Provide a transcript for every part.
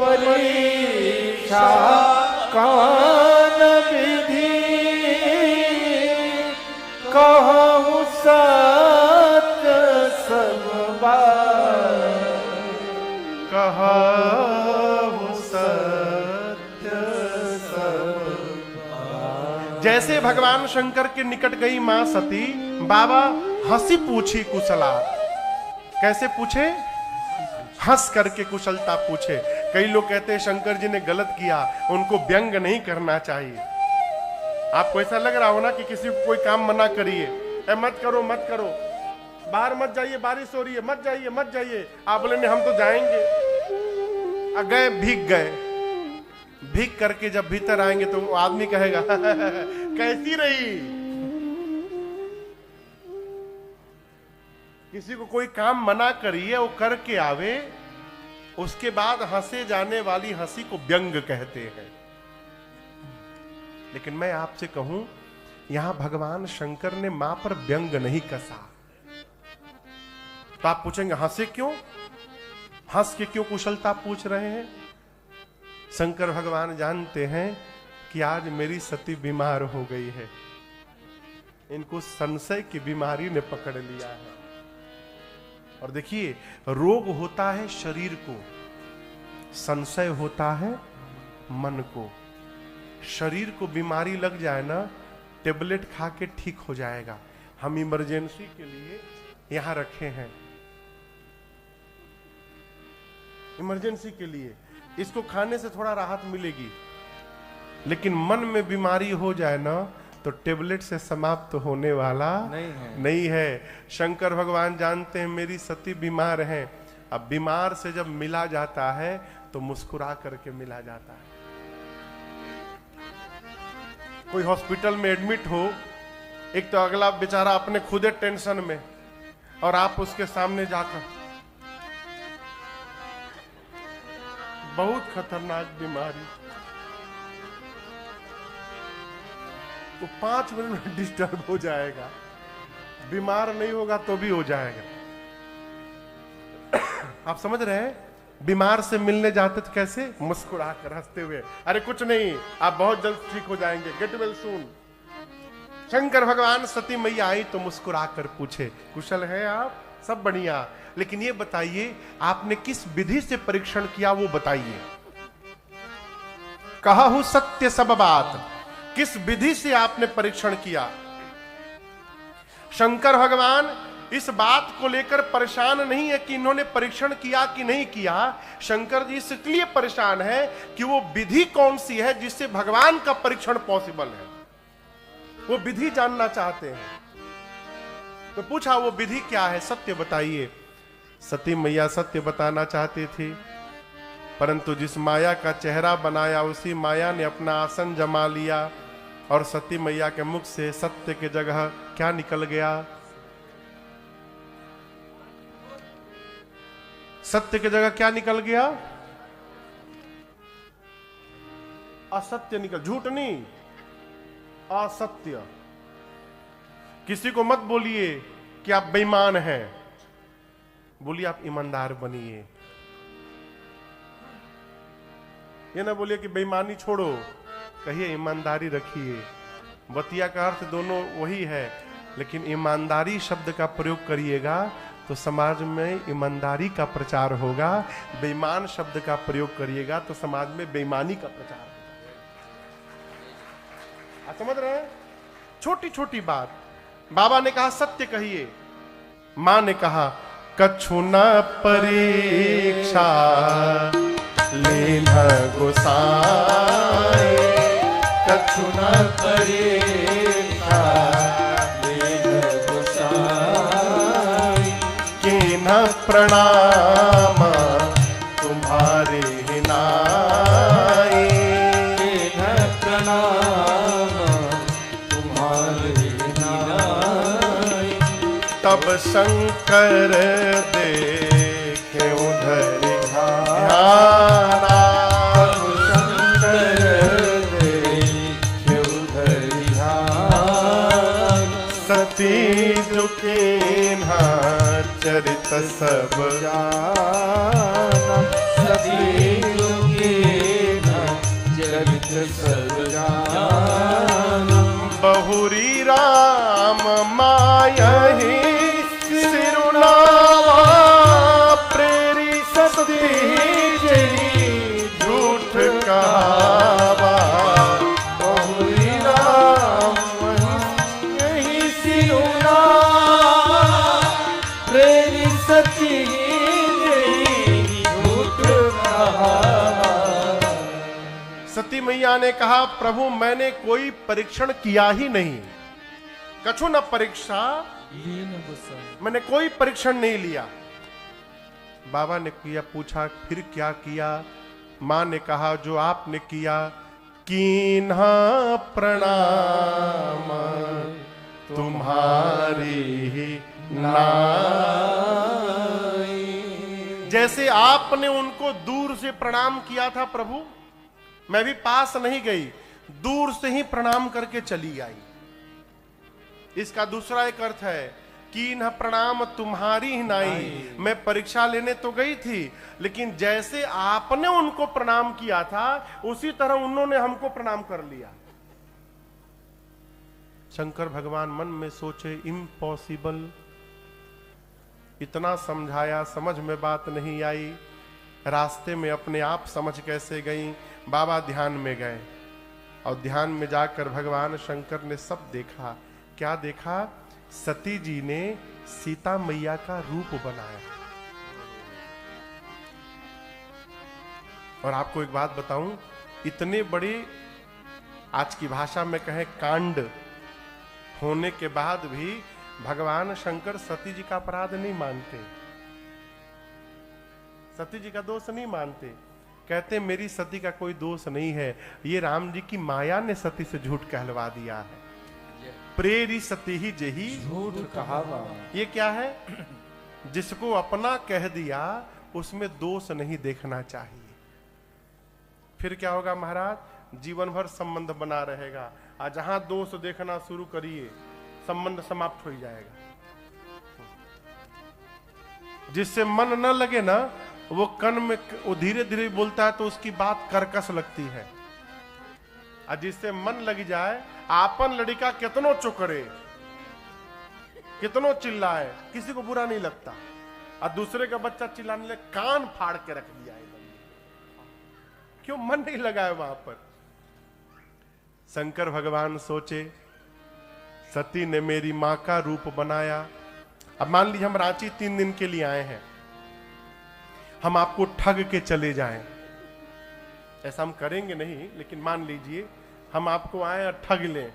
परीक्षा कान विधि कहूँ सत्य सब कहूँ सत्य सब। जैसे भगवान शंकर के निकट गई मां सती, बाबा हंसी पूछी कुशलात। कैसे पूछे? हंस करके कुशलता पूछे। कई लोग कहते हैं शंकर जी ने गलत किया, उनको व्यंग नहीं करना चाहिए। आपको ऐसा लग रहा हो ना कि किसी को कोई काम मना करिए, मत करो मत करो, बाहर मत जाइए, बारिश हो रही है, मत जाइए मत जाइए। आप बोले हम तो जाएंगे। गए, भीग गए, भीग करके जब भीतर आएंगे तो वो आदमी कहेगा कैसी रही। किसी को कोई काम मना करिए, वो करके आवे, उसके बाद हंसे जाने वाली हंसी को व्यंग कहते हैं। लेकिन मैं आपसे कहूं, यहां भगवान शंकर ने मां पर व्यंग नहीं कसा। तो आप पूछेंगे हंसे क्यों? हंस के क्यों कुशलता पूछ रहे हैं? शंकर भगवान जानते हैं कि आज मेरी सती बीमार हो गई है, इनको संशय की बीमारी ने पकड़ लिया है। और देखिए, रोग होता है शरीर को, संशय होता है मन को। शरीर को बीमारी लग जाए ना, टेबलेट खा के ठीक हो जाएगा। हम इमरजेंसी के लिए यहां रखे हैं, इमरजेंसी के लिए। इसको खाने से थोड़ा राहत मिलेगी, लेकिन मन में बीमारी हो जाए ना तो टेबलेट से समाप्त होने वाला नहीं है। शंकर भगवान जानते हैं मेरी सती बीमार है। अब बीमार से जब मिला जाता है तो मुस्कुरा करके मिला जाता है। कोई हॉस्पिटल में एडमिट हो, एक तो अगला बेचारा अपने खुदे टेंशन में, और आप उसके सामने जाकर, बहुत खतरनाक बीमारी, तो 5 मिनट में डिस्टर्ब हो जाएगा। बीमार नहीं होगा तो भी हो जाएगा। आप समझ रहे हैं? बीमार से मिलने जाते तो कैसे मुस्कुरा कर हंसते हुए, अरे कुछ नहीं, आप बहुत जल्द ठीक हो जाएंगे, गेट वेल सून। शंकर भगवान सती मैया आई तो मुस्कुरा कर पूछे कुशल है आप? सब बढ़िया, लेकिन ये बताइए आपने किस विधि से परीक्षण किया, वो बताइए। कहा हूं सत्य सब बात, किस विधि से आपने परीक्षण किया? शंकर भगवान इस बात को लेकर परेशान नहीं है कि इन्होंने परीक्षण किया कि नहीं किया। शंकर जी इसलिए परेशान है कि वो विधि कौन सी है जिससे भगवान का परीक्षण पॉसिबल है, वो विधि जानना चाहते हैं। तो पूछा वो विधि क्या है, सत्य बताइए। सती मैया सत्य बताना चाहती थी, परंतु जिस माया का चेहरा बनाया उसी माया ने अपना आसन जमा लिया, और सती मैया के मुख से सत्य की जगह क्या निकल गया? सत्य की जगह क्या निकल गया? असत्य निकल, झूठ नहीं, असत्य। किसी को मत बोलिए कि आप बेईमान हैं, बोलिए आप ईमानदार बनिए। ये ना बोलिए कि बेईमानी छोड़ो, कहिए ईमानदारी रखिए। बतिया का अर्थ दोनों वही है, लेकिन ईमानदारी शब्द का प्रयोग करिएगा तो समाज में ईमानदारी का प्रचार होगा। बेईमान शब्द का प्रयोग करिएगा तो समाज में बेईमानी का प्रचार होगा। आप समझ रहे हैं? छोटी छोटी बात। बाबा ने कहा सत्य कहिए, मां ने कहा कछु न परीक्षा लेना गोसाई, कछु न परीक्षा लेना गोसाई, के न प्रणाम तुम्हारे नाई, के न प्रणाम तुम्हारे नाई। तब शंकर देखे उधर ध्याना, तब शंकर देखे उधर ध्यान, सती दुखीन्हा चरित सब जाना, सती दुखीन्हा सती मैया ने कहा, प्रभु मैंने कोई परीक्षण किया ही नहीं, कछु न परीक्षा, मैंने कोई परीक्षण नहीं लिया। बाबा ने किया, पूछा फिर क्या किया? मां ने कहा, जो आपने किया, कीन्हा प्रणाम तुम्हारी ही नाई। जैसे आपने उनको दूर से प्रणाम किया था प्रभु, मैं भी पास नहीं गई, दूर से ही प्रणाम करके चली आई। इसका दूसरा एक अर्थ है, कीन्हा प्रणाम तुम्हारी ही नाई। मैं परीक्षा लेने तो गई थी, लेकिन जैसे आपने उनको प्रणाम किया था, उसी तरह उन्होंने हमको प्रणाम कर लिया। शंकर भगवान मन में सोचे, इम्पॉसिबल। इतना समझाया, समझ में बात नहीं आई। रास्ते में अपने आप समझ कैसे गई? बाबा ध्यान में गए और ध्यान में जाकर भगवान शंकर ने सब देखा। क्या देखा? सती जी ने सीता मैया का रूप बनाया। और आपको एक बात बताऊं, इतने बड़े, आज की भाषा में कहें, कांड होने के बाद भी भगवान शंकर सती जी का अपराध नहीं मानते, सती जी का दोष नहीं मानते। कहते मेरी सती का कोई दोष नहीं है, ये राम जी की माया ने सती से झूठ कहलवा दिया है। प्रेरी सती ही जेही झूठ कहावा। ये क्या है? जिसको अपना कह दिया उसमें दोष नहीं देखना चाहिए। फिर क्या होगा महाराज? जीवन भर संबंध बना रहेगा, और जहां दोष देखना शुरू करिए संबंध समाप्त हो जाएगा। जिससे मन न लगे ना, वो कन में वो धीरे धीरे बोलता है तो उसकी बात कर्कश लगती है, और जिससे मन लग जाए, आपन लड़का कितनो चुकरे, कितनो चिल्लाए, किसी को बुरा नहीं लगता, और दूसरे का बच्चा चिल्लाने लगे, कान फाड़ के रख दिया है। क्यों? मन नहीं लगा है वहां पर। शंकर भगवान सोचे, सती ने मेरी मां का रूप बनाया। अब मान लीजिए हम रांची 3 दिन के लिए आए हैं, हम आपको ठग के चले जाएं, ऐसा हम करेंगे नहीं, लेकिन मान लीजिए हम आपको आए और ठग लें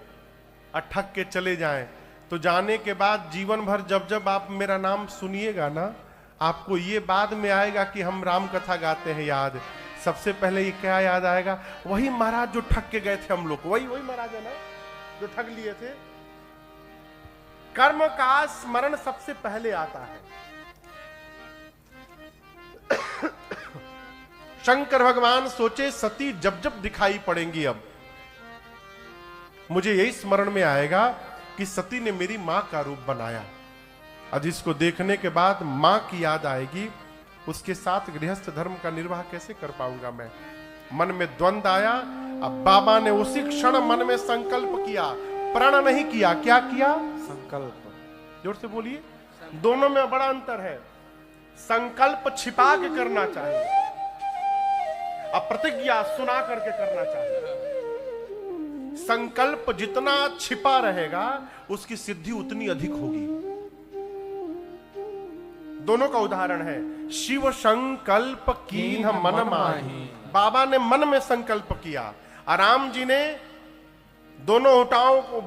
और ठग के चले जाएं, तो जाने के बाद जीवन भर जब जब आप मेरा नाम सुनिएगा ना, आपको ये बाद में आएगा कि हम राम कथा गाते हैं याद। सबसे पहले ये क्या याद आएगा? वही महाराज जो ठग के गए थे हम लोग, वही महाराज है ना जो ठग लिए थे। कर्म का स्मरण सबसे पहले आता है। शंकर भगवान सोचे, सती जब जब दिखाई पड़ेंगी, अब मुझे यही स्मरण में आएगा कि सती ने मेरी मां का रूप बनाया, और जिसको देखने के बाद मां की याद आएगी, उसके साथ गृहस्थ धर्म का निर्वाह कैसे कर पाऊंगा मैं? मन में द्वंद आया। अब बाबा ने उसी क्षण मन में संकल्प किया, प्रण नहीं किया। क्या किया? संकल्प। जोर से बोलिए। दोनों में बड़ा अंतर है। संकल्प छिपा के करना चाहिए, अब प्रतिज्ञा सुना करके करना चाहिए। संकल्प जितना छिपा रहेगा, उसकी सिद्धि उतनी अधिक होगी। दोनों का उदाहरण है। शिव संकल्प कीन्ह मन माही। बाबा ने मन में संकल्प किया, और राम जी ने दोनों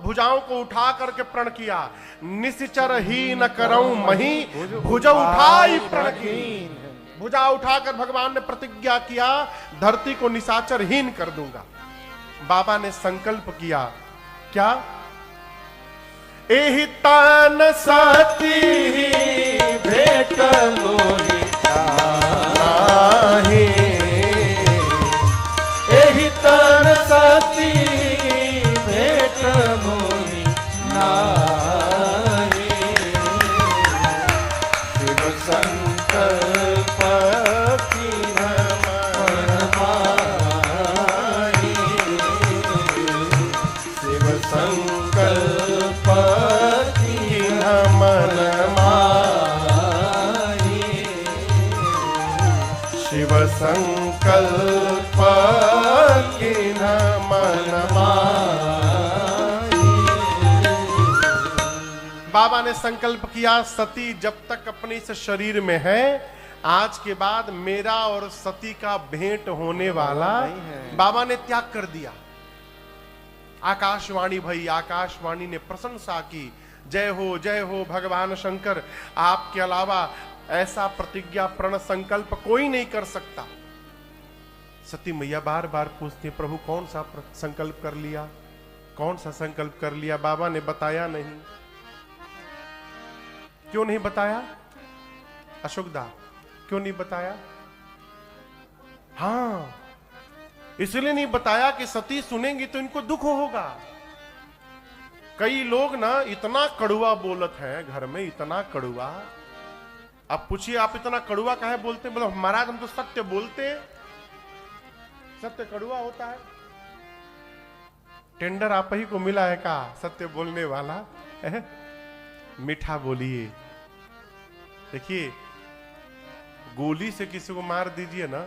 भुजाओं को उठा करके प्रण किया। निश्चर ही न करऊं मही, भुजा उठाई प्रण कीन। भुजा उठाकर भगवान ने प्रतिज्ञा किया, धरती को निशाचरहीन कर दूंगा। बाबा ने संकल्प किया, क्या? एहि तान सती भेट मोहि ताहि, एहि तान सती भेट मोहि नाहि। शिव संकल्प कीन्ह मन माहि। शिव संकल्प कीन्ह मन माहि। शिव संकल्प कीन्ह मन माहि। बाबा ने संकल्प किया, सती जब तक अपने इस शरीर में है, आज के बाद मेरा और सती का भेंट होने वाला नहीं है। बाबा ने त्याग कर दिया। आकाशवाणी भई, आकाशवाणी ने प्रशंसा की, जय हो भगवान शंकर, आपके अलावा ऐसा प्रतिज्ञा प्रण संकल्प कोई नहीं कर सकता। सती मैया बार बार पूछती, प्रभु कौन सा संकल्प कर लिया, कौन सा संकल्प कर लिया? बाबा ने बताया नहीं। क्यों नहीं बताया अशोकदा, क्यों नहीं बताया? हाँ, इसलिए नहीं बताया कि सती सुनेंगी तो इनको दुख होगा। कई लोग ना इतना कड़ुआ बोलत है घर में, इतना कड़ुआ। अब पूछिए आप इतना कड़ुआ काहे बोलते? बोलो महाराज हम तो सत्य बोलते हैं। सत्य कड़ुआ होता है? टेंडर आप ही को मिला है का सत्य बोलने वाला? मीठा बोलिए। देखिए, गोली से किसी को मार दीजिए ना,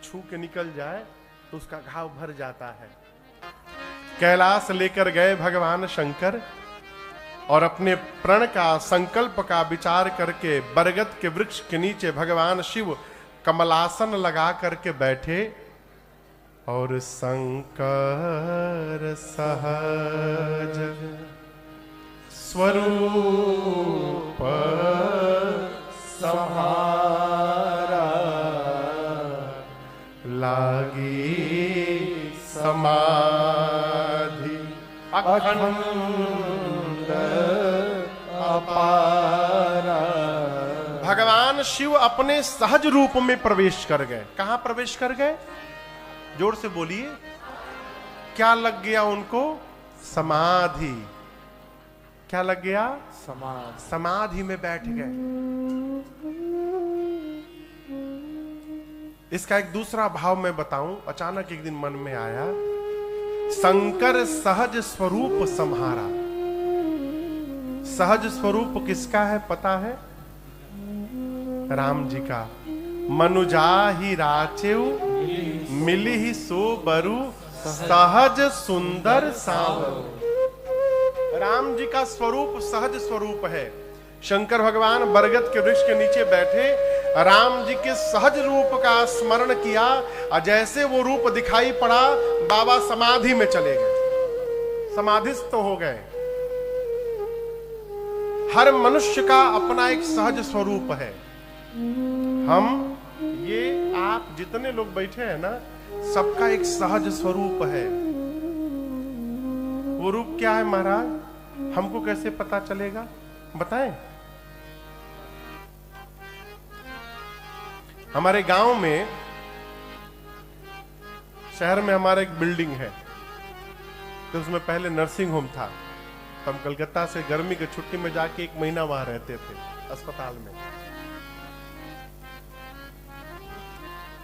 छू के निकल जाए तो उसका घाव भर जाता है। कैलाश लेकर गए भगवान शंकर और अपने प्रण का संकल्प का विचार करके बरगद के वृक्ष के नीचे भगवान शिव कमलासन लगा करके बैठे और शंकर सहज स्वरूप सम्हारा लागी समाधि अखंड अपारा। भगवान शिव अपने सहज रूप में प्रवेश कर गए। कहां प्रवेश कर गए? जोर से बोलिए। क्या लग गया उनको? समाधि। क्या लग गया? समाधि में बैठ गए। इसका एक दूसरा भाव मैं बताऊं, अचानक एक दिन मन में आया। शंकर सहज स्वरूप सम्हारा। सहज स्वरूप किसका है पता है? राम जी का। मनुजा ही राचेऊ मिली ही सो बरु सहज सुंदर सांवरू। राम जी का स्वरूप सहज स्वरूप है। शंकर भगवान बरगद के वृक्ष के नीचे बैठे, राम जी के सहज रूप का स्मरण किया और जैसे वो रूप दिखाई पड़ा, बाबा समाधि में चले गए, समाधिस्थ हो गए। हर मनुष्य का अपना एक सहज स्वरूप है। हम ये आप जितने लोग बैठे हैं ना, सबका एक सहज स्वरूप है। वो रूप क्या है महाराज? हमको कैसे पता चलेगा बताएं? हमारे गांव में, शहर में हमारा एक बिल्डिंग है, तो उसमें पहले नर्सिंग होम था। तो हम कलकत्ता से गर्मी की छुट्टी में जाके 1 महीना वहां रहते थे अस्पताल में।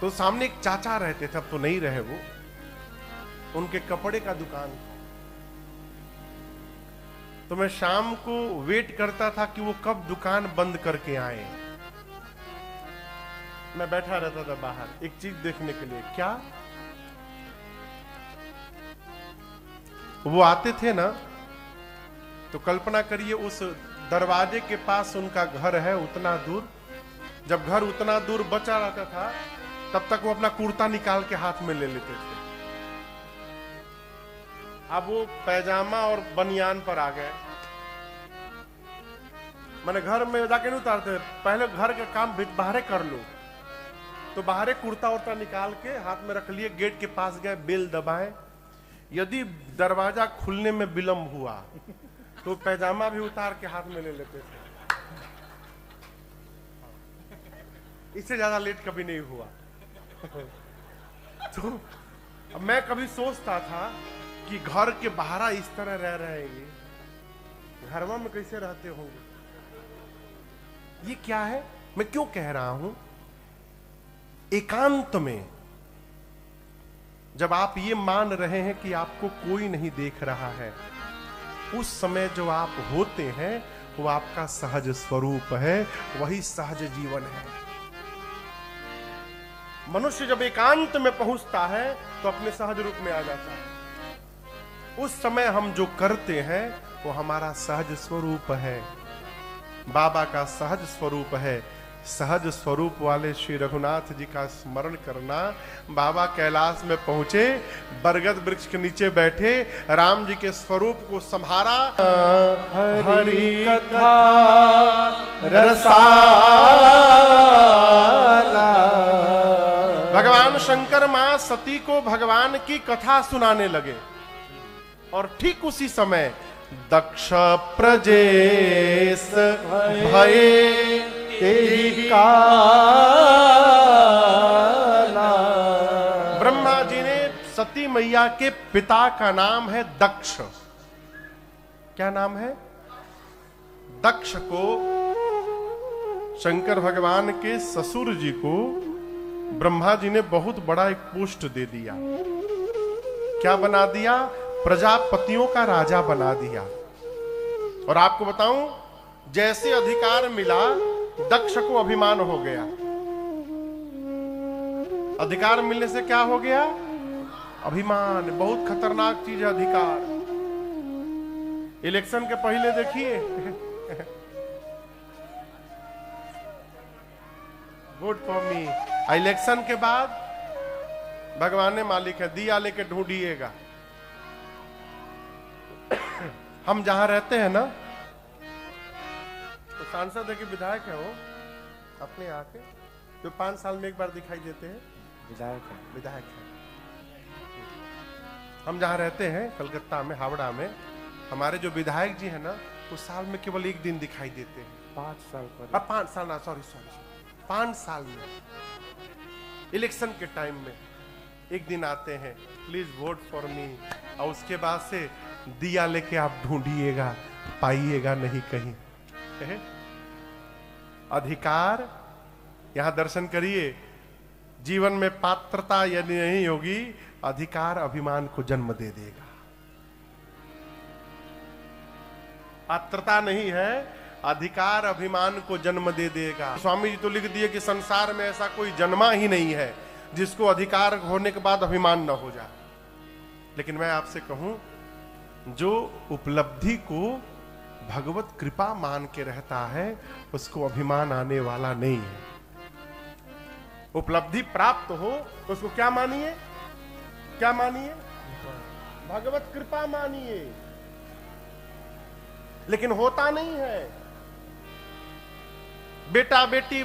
तो सामने एक चाचा रहते थे, अब तो नहीं रहे वो। उनके कपड़े का दुकान था। तो मैं शाम को वेट करता था कि वो कब दुकान बंद करके आए। मैं बैठा रहता था बाहर एक चीज देखने के लिए। क्या? वो आते थे ना, तो कल्पना करिए उस दरवाजे के पास उनका घर है, उतना दूर। जब घर उतना दूर बचा रहता था, तब तक वो अपना कुर्ता निकाल के हाथ में ले लेते थे। अब वो पैजामा और बनियान पर आ गए। मैंने घर में जाके नहीं उतारते, पहले घर का काम बाहर कर लो। तो बाहर कुर्ता उर्ता निकाल के हाथ में रख लिए, गेट के पास गए, बेल दबाए। यदि दरवाजा खुलने में विलंब हुआ तो पैजामा भी उतार के हाथ में ले लेते थे। इससे ज्यादा लेट कभी नहीं हुआ। तो अब मैं कभी सोचता था कि घर के बाहर इस तरह रह रहेंगे, घरवा में कैसे रहते होंगे। ये क्या है? मैं क्यों कह रहा हूं? एकांत में जब आप ये मान रहे हैं कि आपको कोई नहीं देख रहा है, उस समय जो आप होते हैं वो आपका सहज स्वरूप है, वही सहज जीवन है। मनुष्य जब एकांत में पहुंचता है तो अपने सहज रूप में आ जाता है। उस समय हम जो करते हैं वो हमारा सहज स्वरूप है, बाबा का सहज स्वरूप है। सहज स्वरूप वाले श्री रघुनाथ जी का स्मरण करना। बाबा कैलाश में पहुंचे, बरगद वृक्ष के नीचे बैठे, राम जी के स्वरूप को संभारा। हरि कथा रसाला। भगवान शंकर मां सती को भगवान की कथा सुनाने लगे और ठीक उसी समय दक्ष प्रजेश भये तेहि काला। ब्रह्मा जी ने सती मैया के पिता का नाम है दक्ष। क्या नाम है? दक्ष को शंकर भगवान के ससुर जी को ब्रह्मा जी ने बहुत बड़ा एक पोस्ट दे दिया। क्या बना दिया? प्रजापतियों का राजा बना दिया। और आपको बताऊं, जैसे अधिकार मिला दक्ष को अभिमान हो गया। अधिकार मिलने से क्या हो गया? अभिमान। बहुत खतरनाक चीज है अधिकार। इलेक्शन के पहले देखिए वोट फॉर मी, इलेक्शन के बाद भगवान ने मालिक है, दिया लेके ढूंढिएगा। हम जहां रहते हैं ना, तो सांसद है कि विधायक है वो अपने यहाँ के, जो 5 साल में एक बार दिखाई देते हैं, विधायक है। हम जहां रहते हैं कलकत्ता में, हावड़ा में, हमारे जो विधायक जी हैं ना, वो साल में केवल 1 दिन दिखाई देते हैं। 5 साल पर 5 साल ना, सॉरी 5 साल में इलेक्शन के टाइम में 1 दिन आते हैं, प्लीज वोट फॉर मी। और उसके बाद से दिया लेके आप ढूंढिएगा, पाइएगा नहीं कहीं। अधिकार, यहां दर्शन करिए, जीवन में पात्रता यदि नहीं होगी, अधिकार अभिमान को जन्म दे देगा। पात्रता नहीं है, अधिकार अभिमान को जन्म दे देगा। स्वामी जी तो लिख दिए कि संसार में ऐसा कोई जन्मा ही नहीं है जिसको अधिकार होने के बाद अभिमान न हो जाए। लेकिन मैं आपसे कहूं, जो उपलब्धि को भगवत कृपा मान के रहता है, उसको अभिमान आने वाला नहीं है। उपलब्धि प्राप्त हो तो उसको क्या मानिए? क्या मानिए? भगवत कृपा मानिए। लेकिन होता नहीं है। बेटा बेटी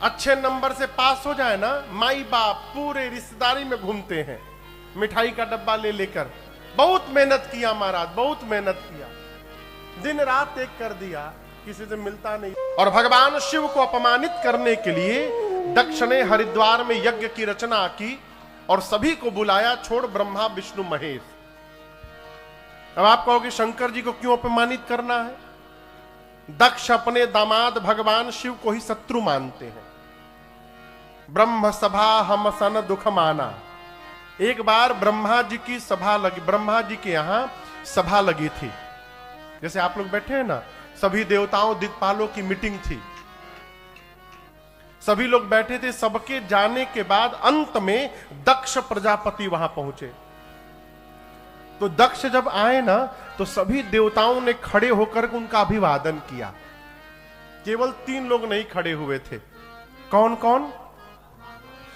अच्छे नंबर से पास हो जाए ना, माई बाप पूरे रिश्तेदारी में घूमते हैं मिठाई का डब्बा ले लेकर। बहुत मेहनत किया महाराज, बहुत मेहनत किया, दिन रात एक कर दिया, किसी से मिलता नहीं। और भगवान शिव को अपमानित करने के लिए दक्ष ने हरिद्वार में यज्ञ की रचना की और सभी को बुलाया, छोड़ ब्रह्मा विष्णु महेश। अब आप कहोगे शंकर जी को क्यों अपमानित करना है? दक्ष अपने दामाद भगवान शिव को ही शत्रु मानते हैं। ब्रह्म सभा हम सन दुख माना। एक बार ब्रह्मा जी की सभा लगी, ब्रह्मा जी के यहां सभा लगी थी। जैसे आप लोग बैठे हैं ना, सभी देवताओं दिक्पालों की मीटिंग थी, सभी लोग बैठे थे। सबके जाने के बाद अंत में दक्ष प्रजापति वहां पहुंचे। तो दक्ष जब आए ना, तो सभी देवताओं ने खड़े होकर उनका अभिवादन किया। केवल 3 लोग नहीं खड़े हुए थे। कौन कौन?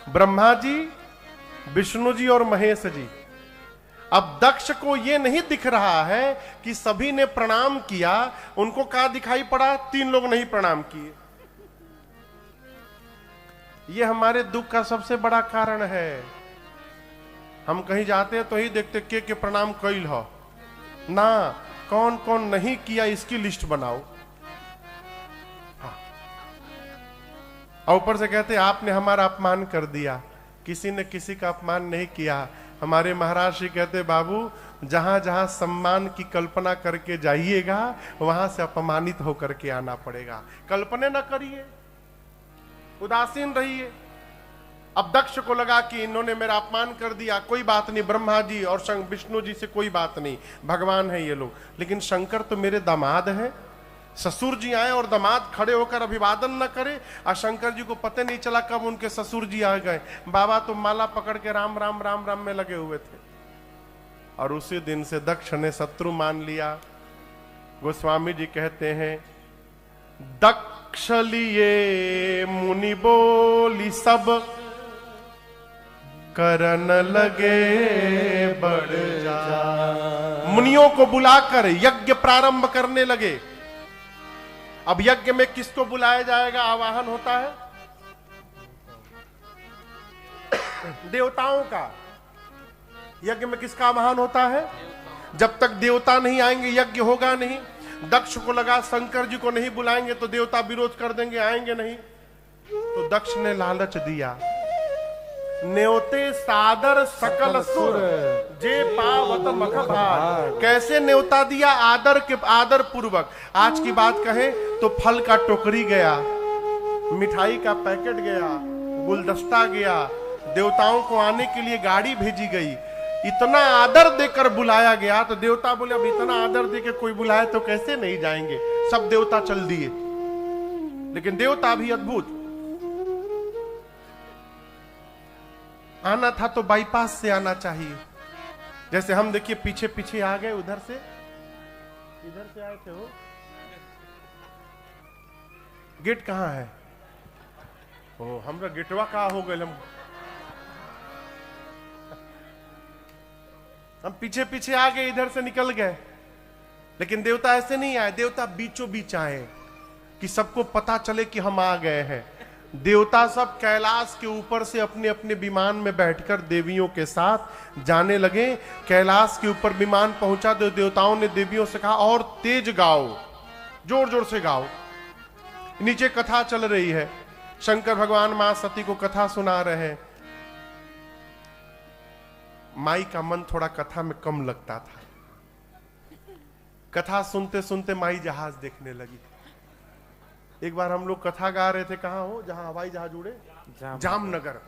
ब्रह्मा जी, विष्णु जी और महेश जी। अब दक्ष को यह नहीं दिख रहा है कि सभी ने प्रणाम किया, उनको क्या दिखाई पड़ा? 3 लोग नहीं प्रणाम किए। यह हमारे दुख का सबसे बड़ा कारण है। हम कहीं जाते हैं तो ही देखते के प्रणाम कैल हो ना, कौन कौन नहीं किया इसकी लिस्ट बनाओ। हाँ। और ऊपर से कहते आपने हमारा अपमान कर दिया। किसी ने किसी का अपमान नहीं किया। हमारे महाराज जी कहते बाबू, जहां जहां सम्मान की कल्पना करके जाइएगा, वहां से अपमानित होकर के आना पड़ेगा। कल्पना न करिए, उदासीन रहिए। अब दक्ष को लगा कि इन्होंने मेरा अपमान कर दिया, कोई बात नहीं, ब्रह्मा जी और विष्णु जी से कोई बात नहीं, भगवान है ये लोग। लेकिन शंकर तो मेरे दामाद है। ससुर जी आए और दामाद खड़े होकर अभिवादन न करे, और शंकर जी को पता नहीं चला कब उनके ससुर जी आ गए। बाबा तो माला पकड़ के राम राम राम राम में लगे हुए थे। और उसी दिन से दक्ष ने शत्रु मान लिया। गोस्वामी जी कहते हैं, दक्ष पक्ष लिए मुनि बोली सब, करन लगे बढ़ जा। मुनियों को बुलाकर यज्ञ प्रारंभ करने लगे। अब यज्ञ में किसको बुलाया जाएगा? आवाहन होता है देवताओं का। यज्ञ में किसका आवाहन होता है? जब तक देवता नहीं आएंगे यज्ञ होगा नहीं। दक्ष को लगा शंकर जी को नहीं बुलाएंगे तो देवता विरोध कर देंगे, आएंगे नहीं। तो दक्ष ने लालच दिया, न्योते सादर सकल सुर, जे पावत मख भाग। कैसे न्योता दिया? आदर पूर्वक। आज की बात कहें तो फल का टोकरी गया, मिठाई का पैकेट गया, गुलदस्ता गया, देवताओं को आने के लिए गाड़ी भेजी गई। इतना आदर देकर बुलाया गया तो देवता बोले अब इतना आदर देकर कोई बुलाए तो कैसे नहीं जाएंगे। सब देवता चल दिए। लेकिन देवता भी अद्भुत, आना था तो बाईपास से आना चाहिए। जैसे हम देखिए पीछे पीछे आ गए, उधर से इधर से आए थे। वो गेट कहां है? ओ हमरा गेटवा कहां हो गए। हम पीछे पीछे आ गए, इधर से निकल गए। लेकिन देवता ऐसे नहीं आए, देवता बीचों बीच आए कि सबको पता चले कि हम आ गए हैं। देवता सब कैलाश के ऊपर से अपने अपने विमान में बैठकर देवियों के साथ जाने लगे। कैलाश के ऊपर विमान पहुंचा तो देवताओं ने देवियों से कहा और तेज गाओ, जोर जोर से गाओ। नीचे कथा चल रही है, शंकर भगवान मां सती को कथा सुना रहे हैं। माई का मन थोड़ा कथा में कम लगता था। कथा सुनते सुनते माई जहाज देखने लगी। एक बार हम लोग कथा गा रहे थे, कहां हो जहां हवाई जहाज उड़े? जामनगर,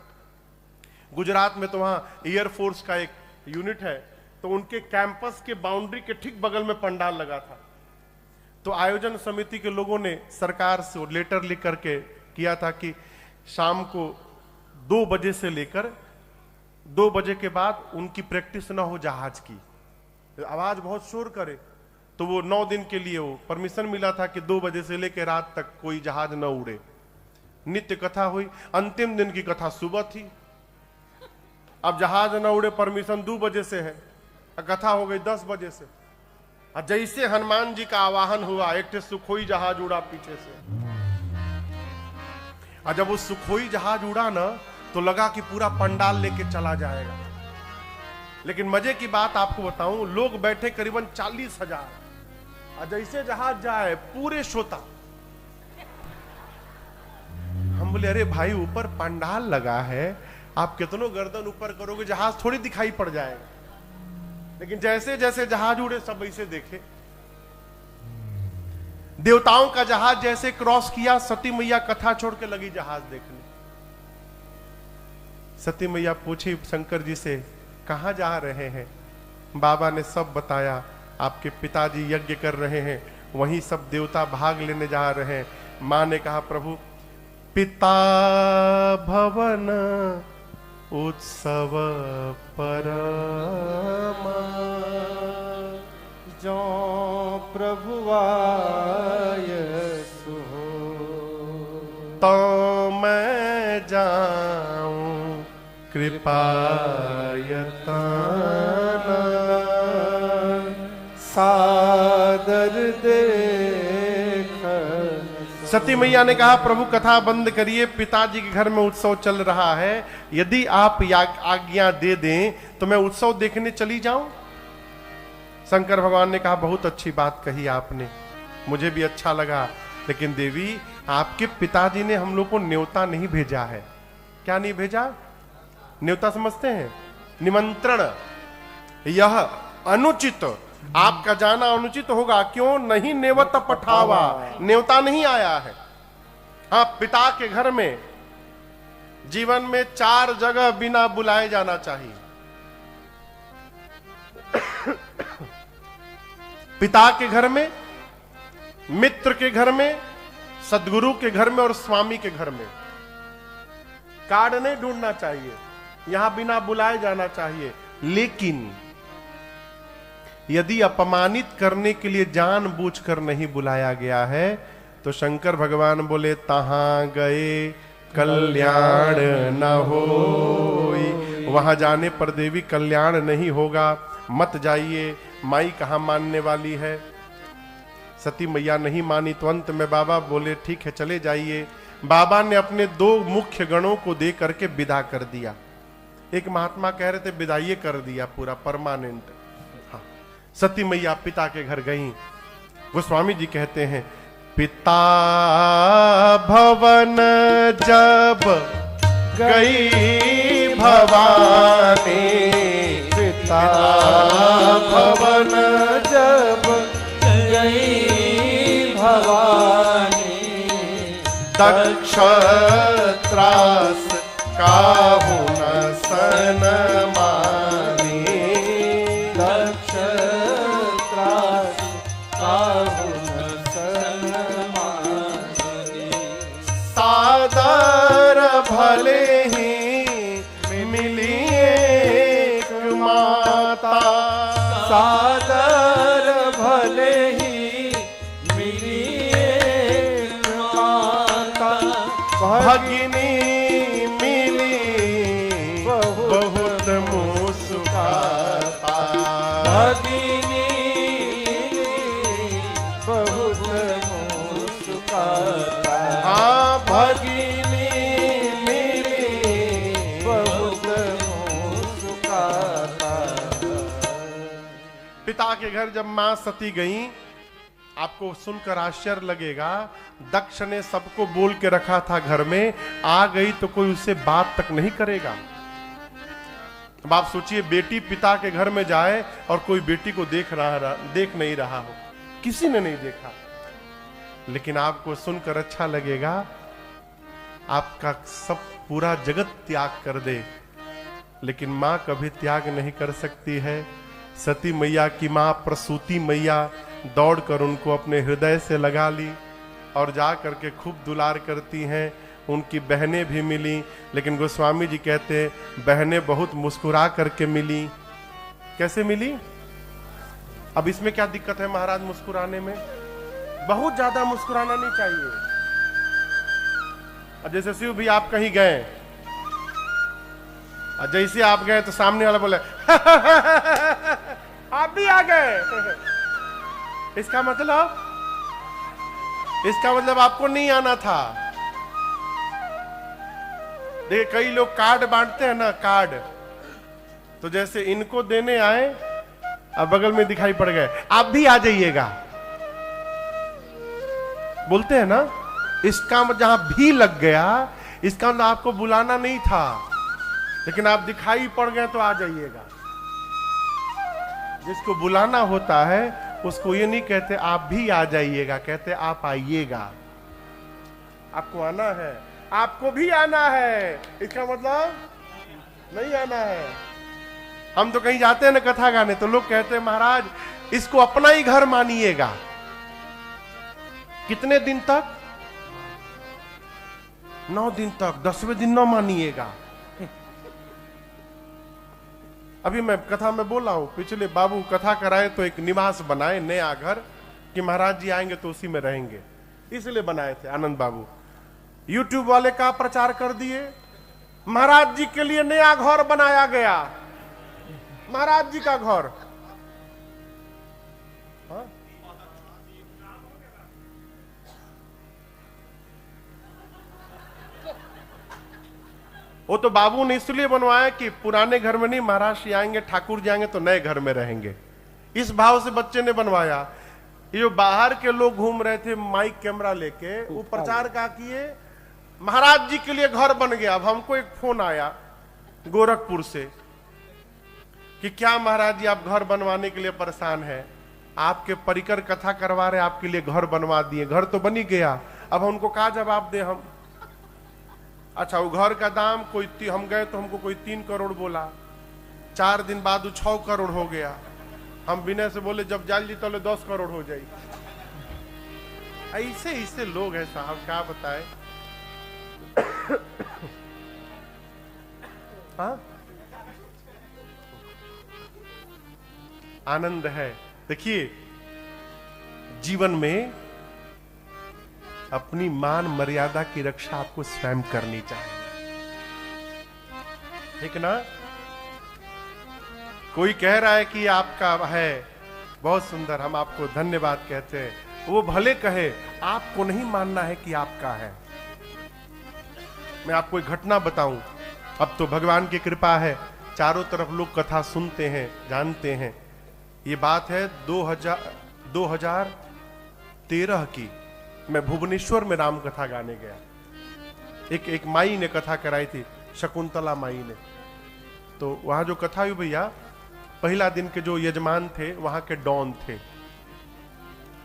गुजरात में। तो वहां एयरफोर्स का एक यूनिट है, तो उनके कैंपस के बाउंड्री के ठीक बगल में पंडाल लगा था। तो आयोजन समिति के लोगों ने सरकार से लेटर लिख करके किया था कि शाम को 2 बजे से लेकर 2 बजे के बाद उनकी प्रैक्टिस ना हो जहाज की। आवाज बहुत शोर करे, तो वो 9 दिन के लिए वो परमिशन मिला था कि 2 बजे से लेकर रात तक कोई जहाज न उड़े। नित्य कथा हुई। अंतिम दिन की कथा सुबह थी। अब जहाज न उड़े परमिशन 2 बजे से है, कथा हो गई 10 बजे से। और जैसे हनुमान जी का आवाहन हुआ, एक सुखोई जहाज उड़ा पीछे से। और जब वो सुखोई जहाज उड़ा ना, तो लगा कि पूरा पंडाल लेके चला जाएगा। लेकिन मजे की बात आपको बताऊं, लोग बैठे करीबन 40,000। और जैसे जहाज जाए पूरे श्रोता। हम बोले अरे भाई ऊपर पंडाल लगा है, आप कितनों गर्दन ऊपर करोगे जहाज थोड़ी दिखाई पड़ जाएगा। लेकिन जैसे जैसे जहाज उड़े सब वैसे देखे। देवताओं का जहाज जैसे क्रॉस किया, सती मैया कथा छोड़ के लगी जहाज देखने। सती मैया पूछी शंकर जी से, कहां जा रहे हैं? बाबा ने सब बताया, आपके पिताजी यज्ञ कर रहे हैं, वहीं सब देवता भाग लेने जा रहे हैं। मां ने कहा प्रभु पिता भवन उत्सव परमा, जो प्रभु आय सुहो, तो मैं जाऊं कृपायतना, सादर देख। सती मैया ने कहा प्रभु कथा बंद करिए, पिताजी के घर में उत्सव चल रहा है, यदि आप आज्ञा दे दें तो मैं उत्सव देखने चली जाऊं। शंकर भगवान ने कहा बहुत अच्छी बात कही आपने, मुझे भी अच्छा लगा। लेकिन देवी आपके पिताजी ने हम लोग को न्योता नहीं भेजा है। क्या नहीं भेजा? न्योता समझते हैं? निमंत्रण। यह अनुचित, आपका जाना अनुचित होगा। क्यों? नहीं नेवत पठावा, न्योता नहीं आया है। हाँ, पिता के घर में जीवन में 4 जगह बिना बुलाए जाना चाहिए। पिता के घर में, मित्र के घर में, सदगुरु के घर में और स्वामी के घर में। कार्ड नहीं ढूंढना चाहिए, यहां बिना बुलाए जाना चाहिए। लेकिन यदि अपमानित करने के लिए जानबूझकर नहीं बुलाया गया है तो शंकर भगवान बोले तहां गए कल्याण न होई, वहां जाने पर देवी कल्याण नहीं होगा, मत जाइए। माई कहां मानने वाली है, सती मैया नहीं मानी, तो अंत में बाबा बोले ठीक है चले जाइए। बाबा ने अपने 2 मुख्य गणों को दे करके विदा कर दिया। एक महात्मा कह रहे थे विदाई कर दिया पूरा परमानेंट। हाँ, सती मैया पिता के घर गई। गोस्वामी जी कहते हैं पिता भवन जब गई भवानी, पिता भवन जब गई भवानी, दक्ष त्रास काहू न सन मानी, दक्ष त्रास काहू न सन मानी, सादर भले ही मिली एक माता, सादर भले ही मिली एक माता, भगिनी मिली बहुत मुस्कुराता, भगिनी बहुत मुस्कुराता, हाँ भगिनी मिली बहुत मुस्कुराता। पिता के घर जब मां सती गई, आपको सुनकर आश्चर्य लगेगा, दक्ष ने सबको बोल के रखा था घर में, आ गई तो कोई उससे बात तक नहीं करेगा। अब आप सोचिए बेटी पिता के घर में जाए और कोई बेटी को देख नहीं रहा हो, किसी ने नहीं देखा। लेकिन आपको सुनकर अच्छा लगेगा, आपका सब पूरा जगत त्याग कर दे, लेकिन मां कभी त्याग नहीं कर सकती है। सती मैया की मां प्रसूति मैया दौड़कर उनको अपने हृदय से लगा ली और जा करके खूब दुलार करती हैं। उनकी बहनें भी मिली, लेकिन गोस्वामी जी कहते बहनें बहुत मुस्कुरा करके मिली। कैसे मिली? अब इसमें क्या दिक्कत है महाराज मुस्कुराने में? बहुत ज्यादा मुस्कुराना नहीं चाहिए। अब जैसे शिव भी आप कहीं गए और जैसे आप गए तो सामने वाला बोले आप भी आ गए, इसका मतलब आपको नहीं आना था। देखिए कई लोग कार्ड बांटते हैं ना, कार्ड, तो जैसे इनको देने आए अब बगल में दिखाई पड़ गए, आप भी आ जाइएगा बोलते हैं ना, इसका जहां भी लग गया, इसका मतलब आपको बुलाना नहीं था, लेकिन आप दिखाई पड़ गए तो आ जाइएगा। जिसको बुलाना होता है उसको ये नहीं कहते आप भी आ जाइएगा, कहते आप आइएगा। आपको आना है, आपको भी आना है, इसका मतलब नहीं आना है। हम तो कहीं जाते हैं ना कथा गाने, तो लोग कहते हैं महाराज इसको अपना ही घर मानिएगा। कितने दिन तक? 9 दिन तक, 10वें दिन न मानिएगा। अभी मैं कथा में बोला हूं, पिछले बाबू कथा कराए तो एक निवास बनाए नया घर कि महाराज जी आएंगे तो उसी में रहेंगे, इसलिए बनाए थे आनंद बाबू। यूट्यूब वाले का प्रचार कर दिए, महाराज जी के लिए नया घर बनाया गया, महाराज जी का घर। हाँ? वो तो बाबू ने इसलिए बनवाया कि पुराने घर में नहीं, महाराज जी आएंगे, ठाकुर जी आएंगे तो नए घर में रहेंगे, इस भाव से बच्चे ने बनवाया। ये जो बाहर के लोग घूम रहे थे माइक कैमरा लेके, वो प्रचार का किए महाराज जी के लिए घर बन गया। अब हमको एक फोन आया गोरखपुर से कि क्या महाराज जी आप घर बनवाने के लिए परेशान हैं, आपके परिकर कथा करवा रहे, आपके लिए घर बनवा दिए। घर तो बन ही गया, अब उनको क्या जवाब दे हम। अच्छा वो घर का दाम कोई हम गए तो हमको कोई 3 करोड़ बोला, 4 दिन बाद वो 6 करोड़ हो गया। हम विनय से बोले जब जाल जी तो 10 करोड़ हो जाए। ऐसे लोग हैं साहब, क्या बताए। हाँ? आनंद है। देखिए जीवन में अपनी मान मर्यादा की रक्षा आपको स्वयं करनी चाहिए, ठीक ना? कोई कह रहा है कि आपका है बहुत सुंदर, हम आपको धन्यवाद कहते हैं, वो भले कहे, आपको नहीं मानना है कि आपका है। मैं आपको एक घटना बताऊं, अब तो भगवान की कृपा है, चारों तरफ लोग कथा सुनते हैं, जानते हैं। ये बात है 2013 की। मैं भुवनेश्वर में राम कथा गाने गया। एक माई ने कथा कराई थी, शकुंतला माई ने। तो वहां जो कथा हुई भैया, पहला दिन के जो यजमान थे वहां के डॉन थे,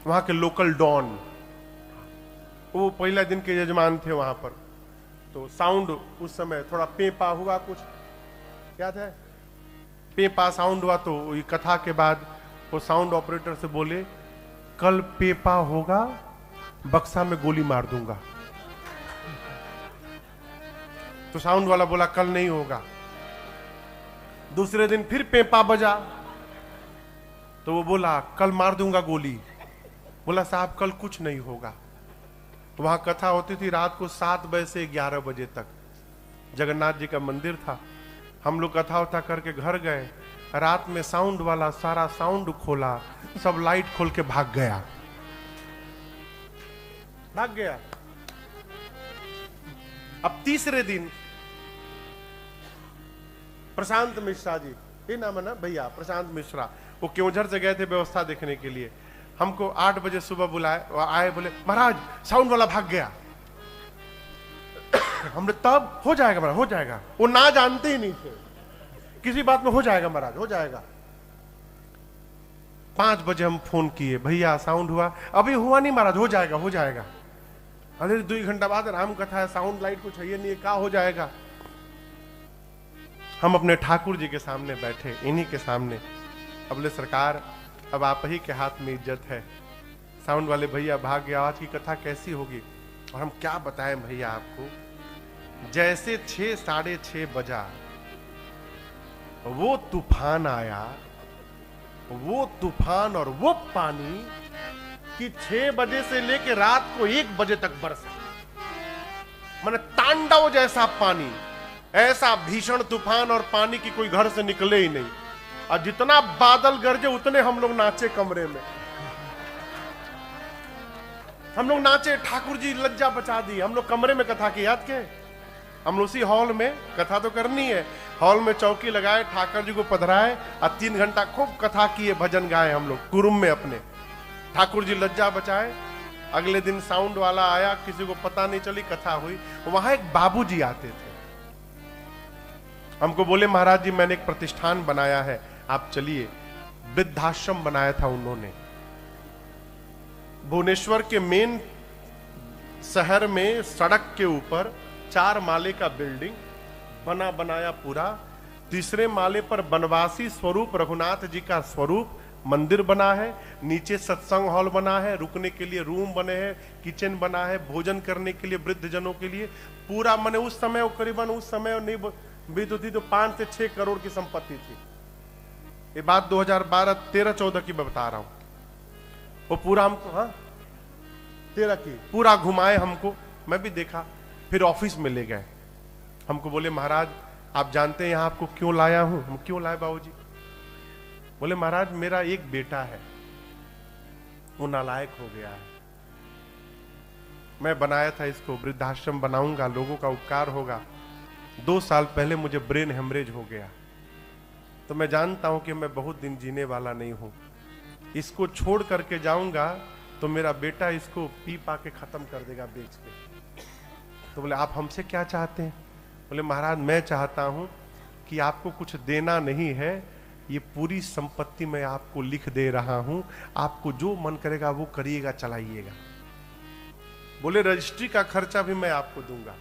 वहां के लोकल डॉन, वो पहला दिन के यजमान थे वहां पर। तो साउंड उस समय थोड़ा पेपा हुआ, कुछ याद है? पेपा साउंड हुआ। तो ये कथा के बाद वो साउंड ऑपरेटर से बोले, कल पेपा होगा, बक्सा में गोली मार दूंगा। तो साउंड वाला बोला कल नहीं होगा। दूसरे दिन फिर पेपा बजा, तो वो बोला कल मार दूंगा गोली। बोला साहब कल कुछ नहीं होगा। वहां कथा होती थी रात को 7 बजे से 11 बजे तक। जगन्नाथ जी का मंदिर था। हम लोग कथा उथा करके घर गए। रात में साउंड वाला सारा साउंड खोला, सब लाइट खोल के भाग गया। अब तीसरे दिन प्रशांत मिश्रा जी, ये नाम है ना भैया, प्रशांत मिश्रा, वो क्योंझर से गए थे व्यवस्था देखने के लिए। हमको 8 बजे सुबह बुलाए, आए, बोले महाराज साउंड वाला भाग गया। हमने तब हो जाएगा महाराज, हो जाएगा। वो ना जानते ही नहीं थे, किसी बात में हो जाएगा महाराज, हो जाएगा। 5 बजे हम फोन किए, भैया साउंड हुआ? अभी हुआ नहीं महाराज, हो जाएगा, हो जाएगा। अरे 2 घंटा बाद राम कथा है, साउंड लाइट कुछ है नहीं, क्या हो जाएगा? हम अपने ठाकुर जी के सामने बैठे, इन्हीं के सामने। अबले सरकार, अब आप ही के हाथ में इज्जत है। साउंड वाले भैया भाग गया, आज की कथा कैसी होगी? और हम क्या बताएं भैया आपको। जैसे 6 साढ़े 6 बजा, वो तूफान आया, वो तूफान और वो पानी कि 6 बजे से लेकर रात को 1 बजे तक बरसा। माने तांडव जैसा पानी, ऐसा भीषण तूफान और पानी की कोई घर से निकले ही नहीं। और जितना बादल गरजे उतने हम लोग नाचे कमरे में। हम लोग नाचे, ठाकुर जी लज्जा बचा दी। हम लोग कमरे में कथा की, याद के हम लोग उसी हॉल में, कथा तो करनी है, हॉल में चौकी लगाए, ठाकुर जी को पधराए और 3 घंटा खूब कथा किए, भजन गाए हम लोग कुरुम में अपने। ठाकुर जी लज्जा बचाए। अगले दिन साउंड वाला आया, किसी को पता नहीं चली, कथा हुई। वहां एक बाबूजी आते थे, हमको बोले महाराज जी मैंने एक प्रतिष्ठान बनाया है, आप चलिए। वृद्धाश्रम बनाया था उन्होंने। भुवनेश्वर के मेन शहर में सड़क के ऊपर 4 माले का बिल्डिंग बना बनाया पूरा। 3रे माले पर बनवासी स्वरूप रघुनाथ जी का स्वरूप मंदिर बना है। नीचे सत्संग हॉल बना है, रुकने के लिए रूम बने हैं, किचन बना है, भोजन करने के लिए वृद्ध जनों के लिए पूरा। मैंने उस समय करीबन, उस समय नहीं बीत थी तो 5 से 6 करोड़ की संपत्ति थी। ये बात 2012-13-14 की बता रहा हूं। वो पूरा हमको, हाँ 13 की, पूरा घुमाए हमको, मैं भी देखा। फिर ऑफिस में ले गए, हमको बोले महाराज आप जानते हैं यहां आपको क्यों लाया हूं? हम क्यों लाए बाबूजी? बोले महाराज मेरा एक बेटा है, वो नालायक हो गया है। मैं बनाया था इसको, वृद्धाश्रम बनाऊंगा, लोगों का उपकार होगा। 2 साल पहले मुझे ब्रेन हेमरेज हो गया। तो मैं जानता हूं कि मैं बहुत दिन जीने वाला नहीं हूं। इसको छोड़ करके जाऊंगा तो मेरा बेटा इसको पी पा के खत्म कर देगा बेच के। तो बोले आप हमसे क्या चाहते हैं? बोले महाराज मैं चाहता हूं कि आपको कुछ देना नहीं है, ये पूरी संपत्ति मैं आपको लिख दे रहा हूं, आपको जो मन करेगा वो करिएगा, चलाइएगा। बोले रजिस्ट्री का खर्चा भी मैं आपको दूंगा।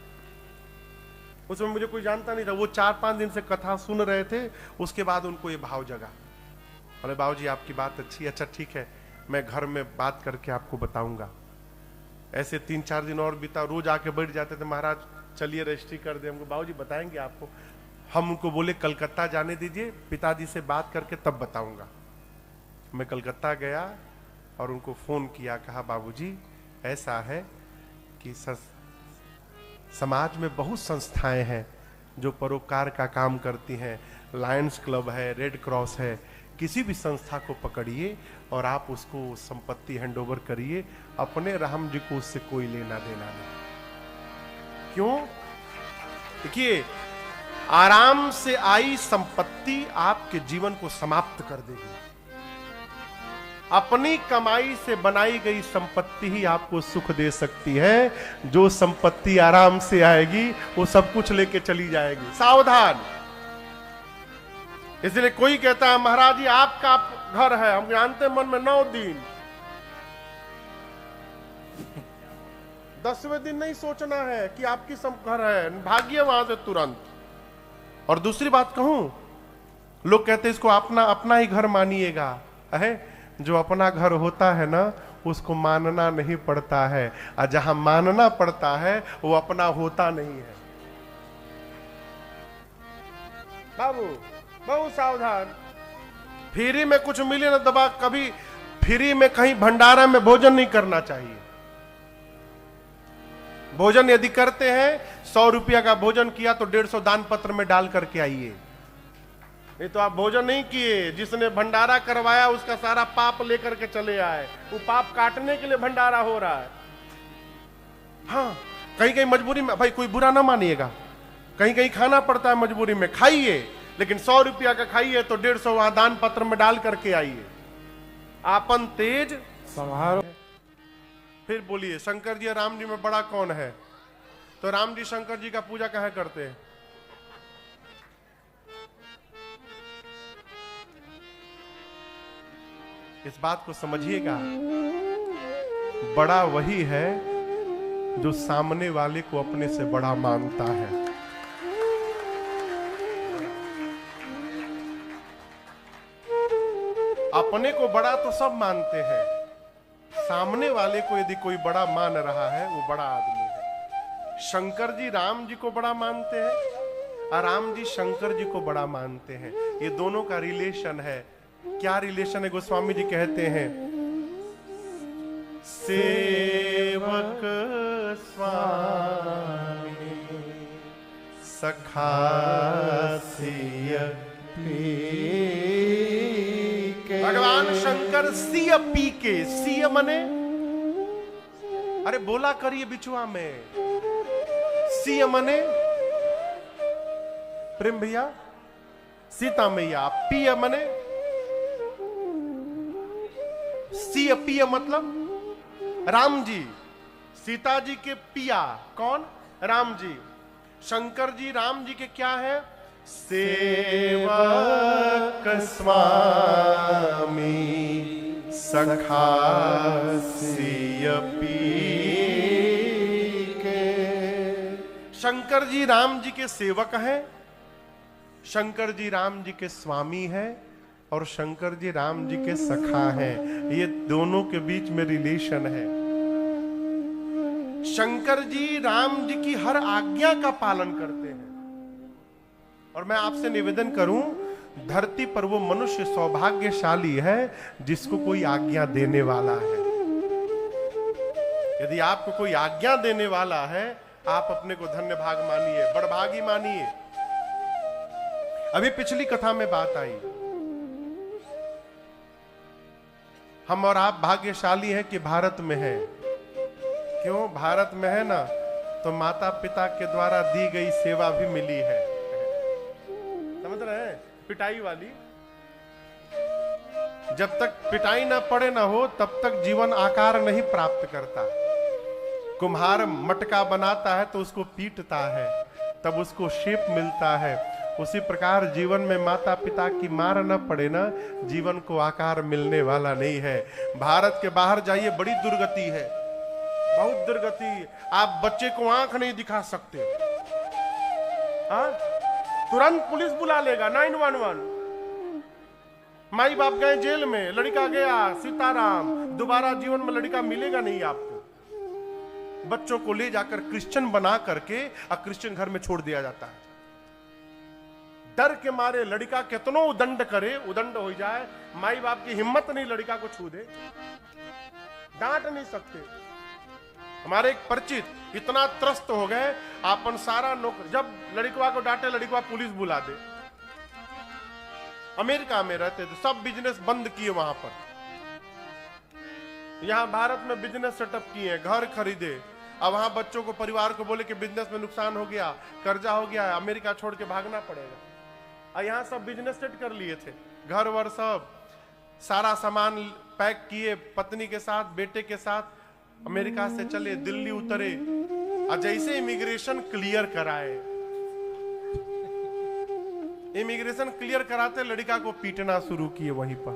उसमें मुझे कोई जानता नहीं था, वो 4-5 दिन से कथा सुन रहे थे। उसके बाद उनको ये भाव जगा। अरे बाबूजी आपकी बात अच्छी, अच्छा ठीक है, मैं घर में बात करके आपको बताऊंगा। ऐसे 3-4 दिन और बीता, रोज आके बैठ जाते थे, महाराज चलिए रजिस्ट्री कर दे। हमको बाबूजी बताएंगे आपको। हम उनको बोले कलकत्ता जाने दीजिए, पिताजी से बात करके तब बताऊंगा। मैं कलकत्ता गया और उनको फोन किया, कहा बाबूजी ऐसा है कि समाज में बहुत संस्थाएं हैं जो परोपकार का काम करती हैं। लायंस क्लब है, रेड क्रॉस है, किसी भी संस्था को पकड़िए और आप उसको संपत्ति हैंडओवर करिए। अपने राम जी को उससे कोई लेना देना नहीं। क्यों? देखिए, आराम से आई संपत्ति आपके जीवन को समाप्त कर देगी। अपनी कमाई से बनाई गई संपत्ति ही आपको सुख दे सकती है। जो संपत्ति आराम से आएगी वो सब कुछ लेके चली जाएगी। सावधान। इसलिए कोई कहता है महाराज जी आपका घर है, हम जानते हैं मन में 9 दिन, 10वें दिन नहीं सोचना है कि आपकी सब घर है, भागिए वहां से तुरंत। और दूसरी बात कहूं, लोग कहते हैं इसको अपना अपना ही घर मानिएगा। है जो अपना घर होता है ना उसको मानना नहीं पड़ता है, और जहां मानना पड़ता है वो अपना होता नहीं है। बाबू बहुत सावधान। फ्री में कुछ मिले ना दबा, कभी फ्री में कहीं भंडारा में भोजन नहीं करना चाहिए। भोजन यदि करते हैं 100 रुपया का भोजन किया तो 150 दान पत्र में डाल करके आइए। ये तो आप भोजन नहीं किए, जिसने भंडारा करवाया उसका सारा पाप लेकर के चले आए। वो पाप काटने के लिए भंडारा हो रहा है। हाँ, कहीं कहीं मजबूरी में, भाई कोई बुरा ना मानिएगा, कहीं कहीं खाना पड़ता है मजबूरी में, खाइए, लेकिन 100 रुपया का खाइए तो 150 वहां दान पत्र में डाल करके आइए। आपन तेज संहारो। फिर बोलिए शंकर जी और राम जी में बड़ा कौन है? तो राम जी शंकर जी का पूजा कहाँ करते हैं? इस बात को समझिएगा, बड़ा वही है जो सामने वाले को अपने से बड़ा मानता है। अपने को बड़ा तो सब मानते हैं, सामने वाले को यदि कोई बड़ा मान रहा है वो बड़ा आदमी है। शंकर जी राम जी को बड़ा मानते हैं और राम जी शंकर जी को बड़ा मानते हैं। ये दोनों का रिलेशन है। क्या रिलेशन है? गोस्वामी जी कहते हैं, सेवक स्वामी सखा सिय भगवान शंकर सिय पी के, सिय मने, अरे बोला करिए बिचुआ में, सिय मने प्रेम भैया, सीता मैया, पिय मने, सिय पिय मतलब राम जी, सीता जी के पिया कौन? राम जी। शंकर जी राम जी के क्या है? सेवक स्वामी सखा सिय पी के। शंकर जी राम जी के सेवक हैं, शंकर जी राम जी के स्वामी हैं और शंकर जी राम जी के सखा हैं। ये दोनों के बीच में रिलेशन है। शंकर जी राम जी की हर आज्ञा का पालन करते हैं। और मैं आपसे निवेदन करूं, धरती पर वो मनुष्य सौभाग्यशाली है जिसको कोई आज्ञा देने वाला है। यदि आपको कोई आज्ञा देने वाला है, आप अपने को धन्य भाग मानिए, बड़भागी मानिए। अभी पिछली कथा में बात आई, हम और आप भाग्यशाली हैं कि भारत में हैं। क्यों भारत में है ना? तो माता पिता के द्वारा दी गई सेवा भी मिली है। समझ रहे हैं? पिटाई वाली, जब तक पिटाई ना पड़े ना हो तब तक जीवन आकार नहीं प्राप्त करता। कुम्हार मटका बनाता है तो उसको पीटता है, तब उसको शेप मिलता है। उसी प्रकार जीवन में माता पिता की मार न पड़े ना, जीवन को आकार मिलने वाला नहीं है। भारत के बाहर जाइए, बड़ी दुर्गति है, बहुत दुर्गति। आप बच्चे को आंख नहीं दिखा सकते, हाँ? तुरंत पुलिस बुला लेगा, 911। माई बाप गए जेल में, लड़का गया, सीताराम। दोबारा जीवन में लड़का मिलेगा नहीं आपको। बच्चों को ले जाकर क्रिश्चियन बना करके और क्रिश्चियन घर में छोड़ दिया जाता है। डर के मारे लड़का कितनो उदंड करे, उदंड हो जाए, माई बाप की हिम्मत नहीं लड़का को छू दे, डांट नहीं सकते। हमारे एक परिचित इतना त्रस्त हो गए, आपन सारा नौकर, जब लड़कवा को डांटे लड़कवा पुलिस बुला दे। अमेरिका में रहते थे, सब बिजनेस बंद किए वहां पर। यहां भारत में बिजनेस सेटअप किए, घर खरीदे, अब वहां बच्चों को, परिवार को बोले कि बिजनेस में नुकसान हो गया, कर्जा हो गया, अमेरिका छोड़ के भागना पड़ेगा। और यहां सब बिजनेस सेट कर लिए थे, घर वर सब सारा सामान पैक किए, पत्नी के साथ, बेटे के साथ अमेरिका से चले, दिल्ली उतरे, और जैसे इमिग्रेशन क्लियर कराए, इमिग्रेशन क्लियर कराते लड़का को पीटना शुरू किए वहीं पर।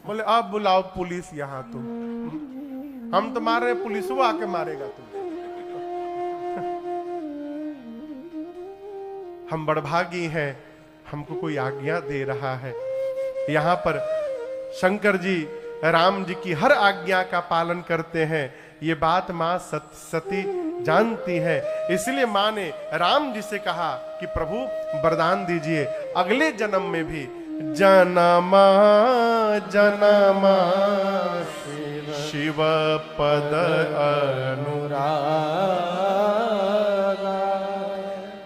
बोले अब बुलाओ पुलिस यहां, तो हम तो मार रहे, पुलिस वो आके मारेगा तुम। हम बड़भागी हैं, हमको कोई आज्ञा दे रहा है। यहां पर शंकर जी राम जी की हर आज्ञा का पालन करते हैं, ये बात मां सती जानती है। इसलिए मां ने राम जी से कहा कि प्रभु वरदान दीजिए, अगले जन्म में भी जनमा जनमा शिव पद अनुराग।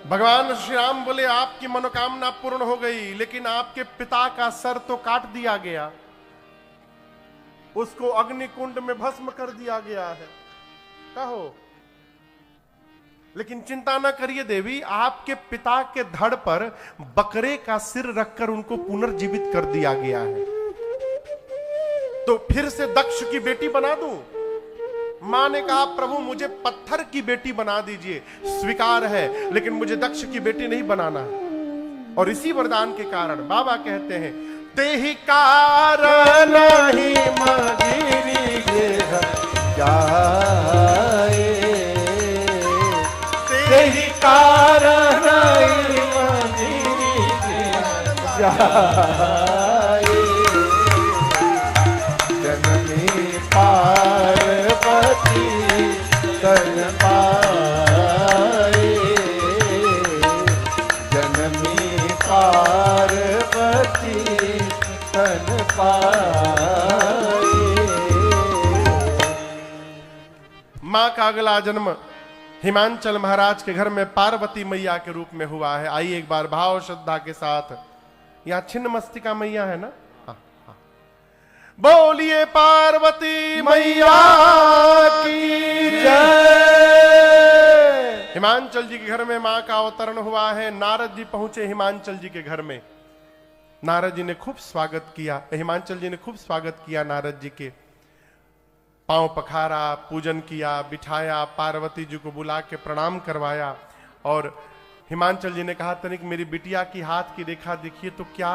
भगवान श्री राम बोले आपकी मनोकामना पूर्ण हो गई, लेकिन आपके पिता का सर तो काट दिया गया, उसको अग्निकुंड में भस्म कर दिया गया है। कहो, लेकिन चिंता ना करिए देवी, आपके पिता के धड़ पर बकरे का सिर रखकर उनको पुनर्जीवित कर दिया गया है। तो फिर से दक्ष की बेटी बना दूं? मां ने कहा प्रभु मुझे पत्थर की बेटी बना दीजिए, स्वीकार है, लेकिन मुझे दक्ष की बेटी नहीं बनाना है। और इसी वरदान के कारण बाबा कहते हैं, तेहि कारण ही मगिरी गिर जाए, तेहि कारण ही मगिरी गिर जाए, जननी पार्वती तन पाए, जननी पार्वती तन पाए। मां का अगला जन्म हिमांचल महाराज के घर में पार्वती मैया के रूप में हुआ है। आइए एक बार भाव श्रद्धा के साथ, यहां छिन्न मस्तिका मैया है ना, बोलिए पार्वती मैया की जय। हिमांचल जी के घर में मां का अवतरण हुआ है। नारद जी पहुंचे हिमांचल जी के घर में, नारद जी ने खूब स्वागत किया, हिमांचल जी ने खूब स्वागत किया, नारद जी के पांव पखारा, पूजन किया, बिठाया, पार्वती जी को बुला के प्रणाम करवाया। और हिमांचल जी ने कहा तनिक मेरी बिटिया की हाथ की रेखा देखिए तो क्या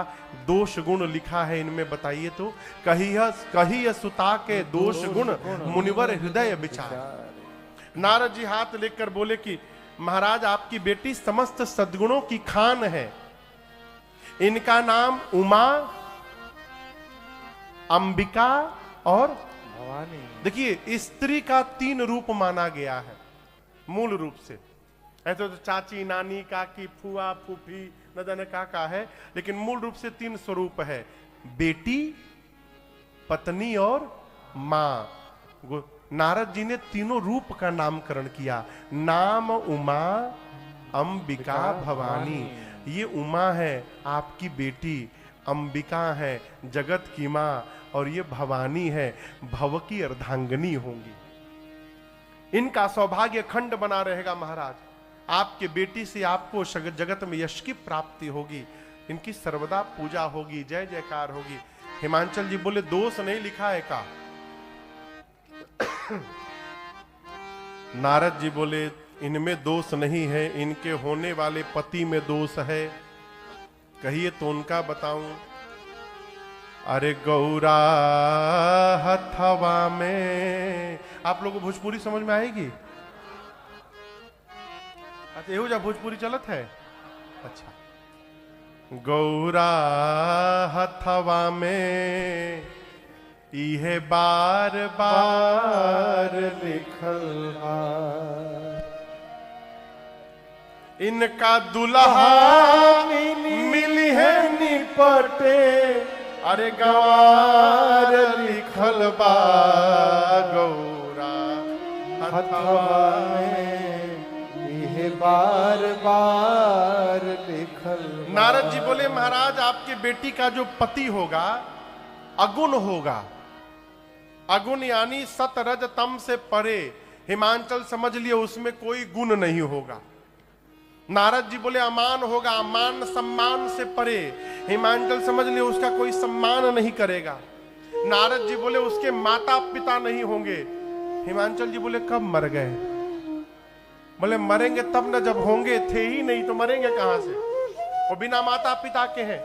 दोष गुण लिखा है इनमें बताइए तो। कही सुता के दोष गुण मुनिवर हृदय विचार। नारद जी हाथ लेकर बोले कि महाराज आपकी बेटी समस्त सद्गुणों की खान है, इनका नाम उमा, अंबिका और भवानी। देखिए स्त्री का 3 रूप माना गया है मूल रूप से, ऐसे तो चाची, नानी, काकी, फुआ, फूफी, न जाने काका है, लेकिन मूल रूप से 3 स्वरूप है, बेटी, पत्नी और मां। नारद जी ने तीनों रूप का नामकरण किया, नाम उमा, अंबिका, भवानी। ये उमा है आपकी बेटी, अंबिका है जगत की मां, और ये भवानी है भव की अर्धांगिनी होंगी। इनका सौभाग्य खंड बना रहेगा महाराज, आपके बेटी से आपको जगत में यश की प्राप्ति होगी, इनकी सर्वदा पूजा होगी, जय जयकार होगी। हिमांचल जी बोले दोष नहीं लिखा है का? नारद जी बोले इनमें दोष नहीं है, इनके होने वाले पति में दोष है। कहिए तो उनका बताऊं। अरे गौरा हथवा में, आप लोगों को भोजपुरी समझ में आएगी? अच्छा एहो जा भोजपुरी चलत है। अच्छा, गौरा हथवा में इहे बार बार लिखल बा, इनका दुल्हा मिली है निपटे, अरे गवार लिखल बा, गौरा हथवा में यह बार बार लिखल बा। नारद जी बोले महाराज आपके बेटी का जो पति होगा अगुण होगा। अगुण यानी सत रज तम से परे। हिमांचल समझ लिए उसमें कोई गुण नहीं होगा। नारद जी बोले अमान होगा, अमान सम्मान से परे। हिमांचल समझ लिए उसका कोई सम्मान नहीं करेगा। नारद जी बोले उसके माता पिता नहीं होंगे। हिमांचल जी बोले कब मर गए? बोले मरेंगे तब न जब होंगे, थे ही नहीं तो मरेंगे कहां से? वो बिना माता पिता के हैं,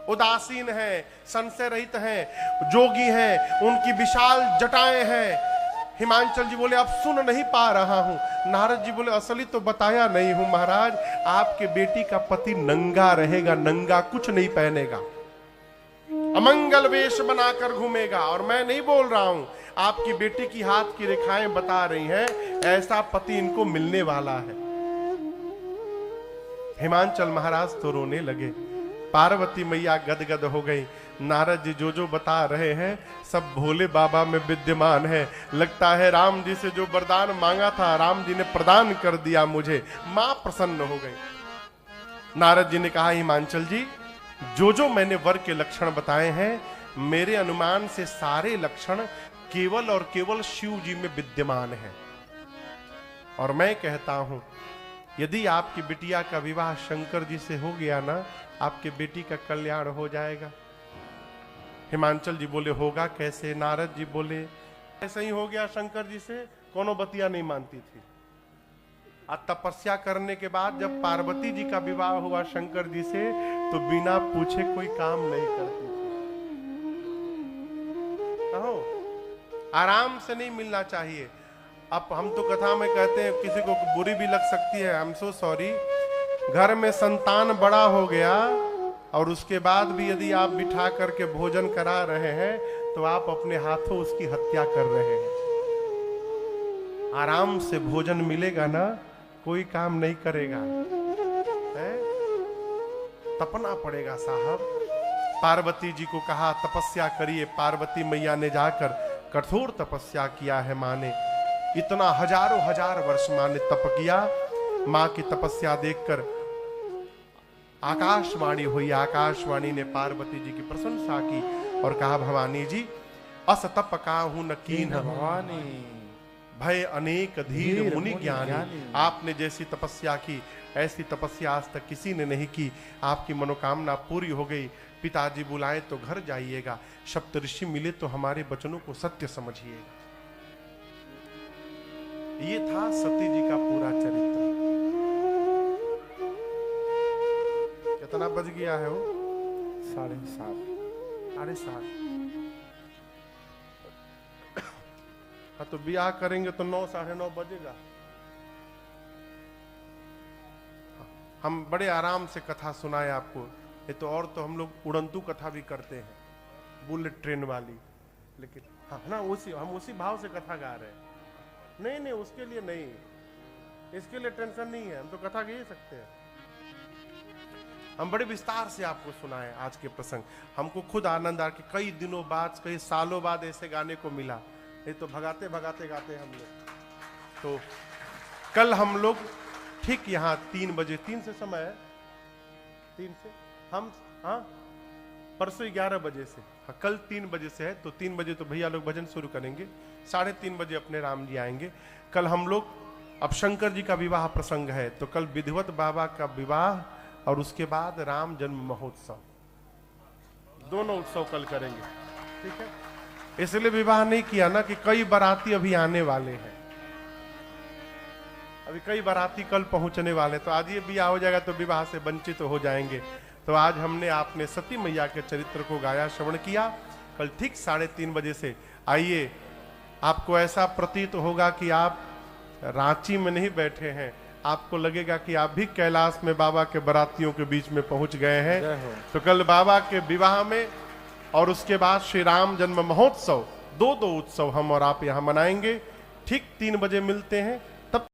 उदासीन हैं, संशय रहित हैं, जोगी हैं, उनकी विशाल जटाएं हैं। हिमांचल जी बोले अब सुन नहीं पा रहा हूं। नारद जी बोले असली तो बताया नहीं हूं महाराज, आपके बेटी का पति नंगा रहेगा, नंगा कुछ नहीं पहनेगा, अमंगल वेश बनाकर घूमेगा। और मैं नहीं बोल रहा हूं, आपकी बेटी की हाथ की रेखाएं बता रही हैं, ऐसा पति इनको मिलने वाला है। हिमांचल महाराज तो रोने लगे। पार्वती मैया गदगद हो गई। नारद जी जो बता रहे हैं सब भोले बाबा में विद्यमान है। लगता है राम जी से जो वरदान मांगा था राम जी ने प्रदान कर दिया मुझे। मां प्रसन्न हो गई। नारद जी ने कहा हिमांचल जी जो मैंने वर के लक्षण बताए हैं मेरे अनुमान से सारे लक्षण केवल और केवल शिव जी में विद्यमान है। और मैं कहता हूं यदि आपकी बिटिया का विवाह शंकर जी से हो गया ना, आपके बेटी का कल्याण हो जाएगा। हिमांचल जी बोले होगा कैसे? नारद जी बोले ऐसा ही हो गया शंकर जी से। कोनो बतिया नहीं मानती थी। आज तपस्या करने के बाद जब पार्वती जी का विवाह हुआ शंकर जी से तो बिना पूछे कोई काम नहीं करती थी। कहो आराम से नहीं मिलना चाहिए। अब हम तो कथा में कहते हैं किसी को बुरी भी लग सकती है, आई एम सो सॉरी। घर में संतान बड़ा हो गया और उसके बाद भी यदि आप बिठा करके भोजन करा रहे हैं तो आप अपने हाथों उसकी हत्या कर रहे हैं। आराम से भोजन मिलेगा ना, कोई काम नहीं करेगा, है? तपना पड़ेगा साहब। पार्वती जी को कहा तपस्या करिए। पार्वती मैया ने जाकर कठोर तपस्या किया है। माँ ने इतना हजारों हजार वर्ष माँ ने तप किया। माँ की तपस्या देखकर आकाशवाणी हुई। आकाशवाणी ने पार्वती जी की प्रशंसा की और कहा भवानी जी अस तप काहू न कीन भवानी भय अनेक धीर मुनि ज्ञानी। आपने जैसी तपस्या की ऐसी तपस्या आज तक किसी ने नहीं की। आपकी मनोकामना पूरी हो गई। पिताजी बुलाए तो घर जाइएगा, सप्तऋषि मिले तो हमारे वचनों को सत्य समझिएगा। ये था सती जी का पूरा चरित्र। कितना बज गया है वो? 7:30। 7:30। हाँ तो ब्याह करेंगे तो 9 साढ़े 9 बजेगा। हम बड़े आराम से कथा सुनाए आपको। ये तो और तो हम लोग उड़ंतू कथा भी करते हैं, बुलेट ट्रेन वाली। लेकिन हाँ ना हम उसी भाव से कथा गा रहे हैं। नहीं उसके लिए नहीं, इसके लिए टेंशन नहीं है। हम तो कथा गा ही सकते हैं। हम बड़े विस्तार से आपको सुनाए आज के प्रसंग। हमको खुद आनंद आ कि कई दिनों बाद कई सालों बाद ऐसे गाने को मिला। ये तो भगाते भगाते गाते हम लोग। तो कल हम लोग ठीक यहाँ 3 बजे, 3 से समय है, 3 से हम परसों 11 बजे से, हाँ कल 3 बजे से है। तो 3 बजे तो भैया लोग भजन शुरू करेंगे। 3:30 बजे अपने राम जी आएंगे। कल हम लोग अब शंकर जी का विवाह प्रसंग है तो कल विधिवत बाबा का विवाह और उसके बाद राम जन्म महोत्सव, दोनों उत्सव कल करेंगे। ठीक है, इसलिए विवाह नहीं किया ना कि कई बाराती अभी आने वाले हैं। अभी कई बाराती कल पहुंचने वाले, तो आज ये विवाह हो जाएगा तो विवाह से वंचित हो जाएंगे। तो आज हमने आपने सती मैया के चरित्र को गाया, श्रवण किया। कल ठीक 3:30 बजे से आइए। आपको ऐसा प्रतीत होगा कि आप रांची में नहीं बैठे हैं, आपको लगेगा कि आप भी कैलाश में बाबा के बारातियों के बीच में पहुंच गए हैं। तो कल बाबा के विवाह में और उसके बाद श्री राम जन्म महोत्सव, दो उत्सव हम और आप यहाँ मनाएंगे। ठीक 3 बजे मिलते हैं।